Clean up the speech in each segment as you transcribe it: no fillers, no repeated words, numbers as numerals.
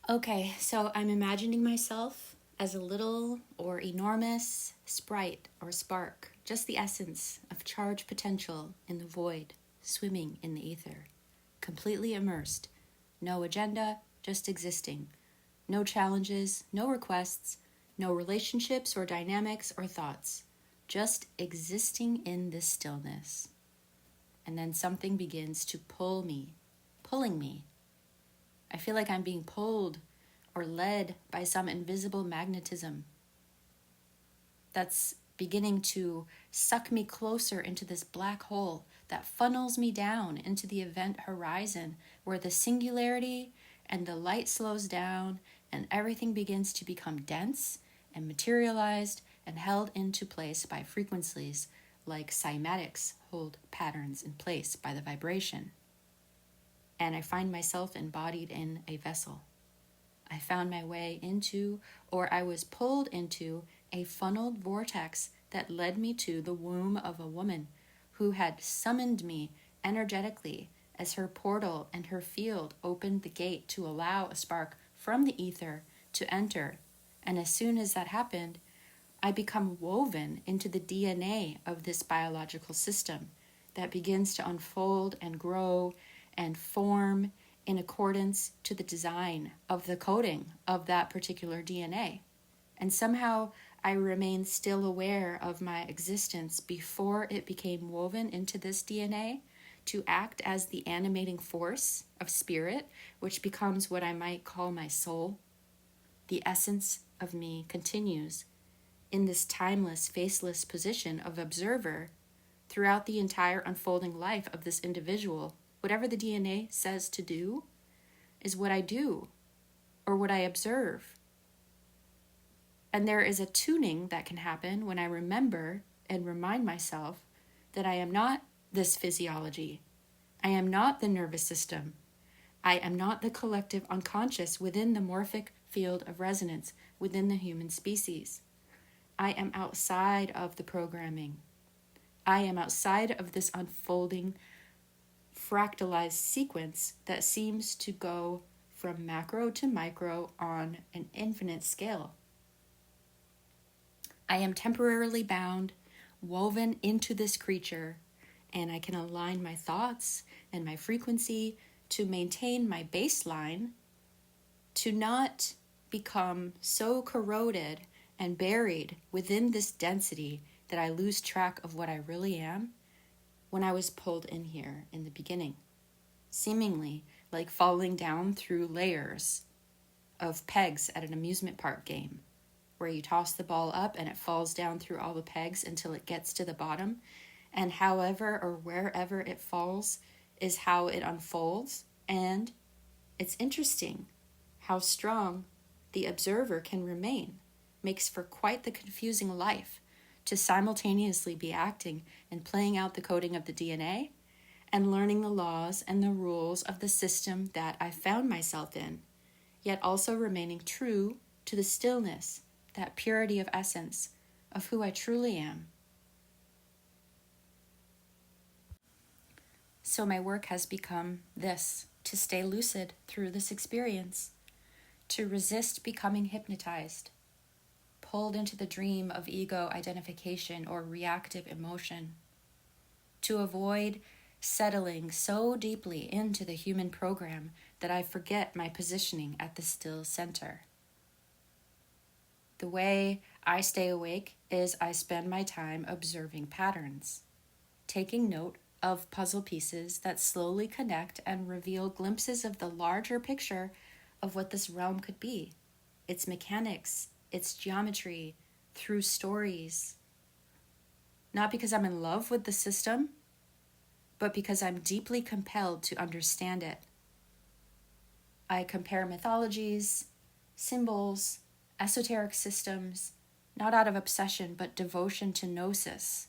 Okay, so I'm imagining myself as a little or enormous sprite or spark, just the essence of charged potential in the void, swimming in the ether, completely immersed. No agenda, just existing. No challenges, no requests, no relationships or dynamics or thoughts. Just existing in this stillness. And then something begins to pulling me. I feel like I'm being pulled or led by some invisible magnetism that's beginning to suck me closer into this black hole that funnels me down into the event horizon where the singularity and the light slows down and everything begins to become dense and materialized and held into place by frequencies like cymatics hold patterns in place by the vibration. And I find myself embodied in a vessel. I found my way into, or I was pulled into, a funneled vortex that led me to the womb of a woman who had summoned me energetically as her portal and her field opened the gate to allow a spark from the ether to enter. And as soon as that happened, I become woven into the DNA of this biological system that begins to unfold and grow and form in accordance to the design of the coding of that particular DNA. And somehow I remain still aware of my existence before it became woven into this DNA to act as the animating force of spirit, which becomes what I might call my soul. The essence of me continues in this timeless, faceless position of observer throughout the entire unfolding life of this individual. Whatever the DNA says to do is what I do or what I observe. And there is a tuning that can happen when I remember and remind myself that I am not this physiology. I am not the nervous system. I am not the collective unconscious within the morphic field of resonance within the human species. I am outside of the programming. I am outside of this unfolding, fractalized sequence that seems to go from macro to micro on an infinite scale. I am temporarily bound, woven into this creature, and I can align my thoughts and my frequency to maintain my baseline, to not become so corroded and buried within this density that I lose track of what I really am when I was pulled in here in the beginning, seemingly like falling down through layers of pegs at an amusement park game, where you toss the ball up and it falls down through all the pegs until it gets to the bottom, and however or wherever it falls is how it unfolds. And it's interesting how strong the observer can remain. Makes for quite the confusing life to simultaneously be acting and playing out the coding of the DNA and learning the laws and the rules of the system that I found myself in, yet also remaining true to the stillness, that purity of essence of who I truly am. So my work has become this: to stay lucid through this experience, to resist becoming hypnotized, pulled into the dream of ego identification or reactive emotion, to avoid settling so deeply into the human program that I forget my positioning at the still center. The way I stay awake is I spend my time observing patterns, taking note of puzzle pieces that slowly connect and reveal glimpses of the larger picture of what this realm could be, its mechanics, its geometry, through stories. Not because I'm in love with the system, but because I'm deeply compelled to understand it. I compare mythologies, symbols, esoteric systems, not out of obsession, but devotion to Gnosis.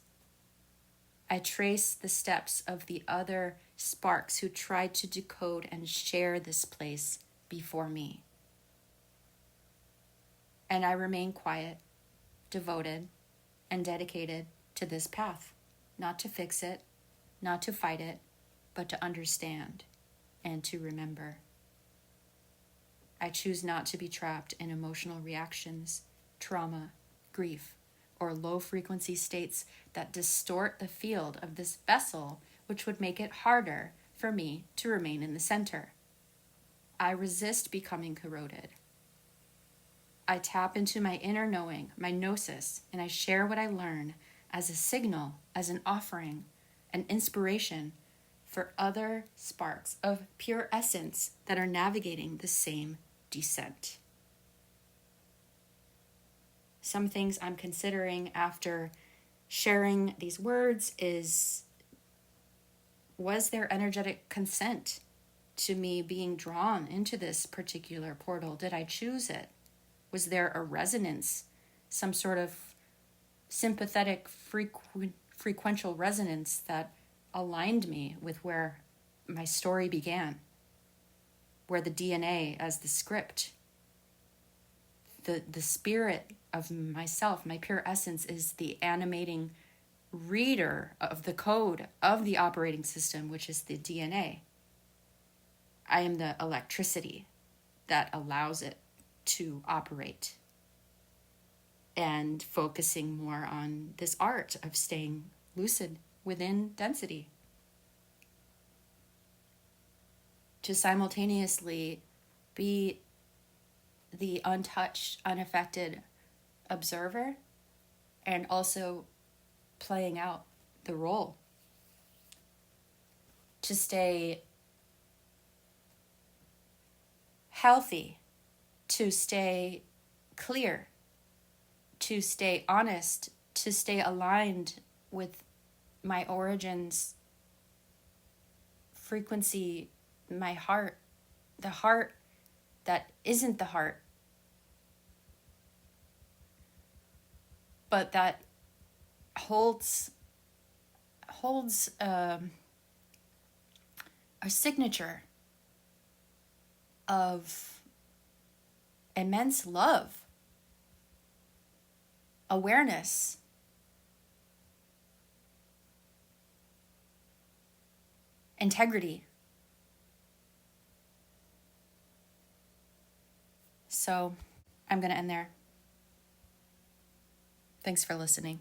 I trace the steps of the other sparks who tried to decode and share this place before me. And I remain quiet, devoted, and dedicated to this path, not to fix it, not to fight it, but to understand and to remember. I choose not to be trapped in emotional reactions, trauma, grief, or low frequency states that distort the field of this vessel, which would make it harder for me to remain in the center. I resist becoming corroded. I tap into my inner knowing, my Gnosis, and I share what I learn as a signal, as an offering, an inspiration for other sparks of pure essence that are navigating the same descent. Some things I'm considering after sharing these words is, was there energetic consent to me being drawn into this particular portal? Did I choose it? Was there a resonance, some sort of sympathetic frequential resonance that aligned me with where my story began, where the DNA as the script, the spirit of myself, my pure essence, is the animating reader of the code of the operating system, which is the DNA. I am the electricity that allows it to operate, and focusing more on this art of staying lucid within density. To simultaneously be the untouched, unaffected observer and also playing out the role. To stay healthy, to stay clear, to stay honest, to stay aligned with my origins, frequency, my heart, the heart that isn't the heart, but that holds a signature of immense love, awareness, integrity. So I'm going to end there. Thanks for listening.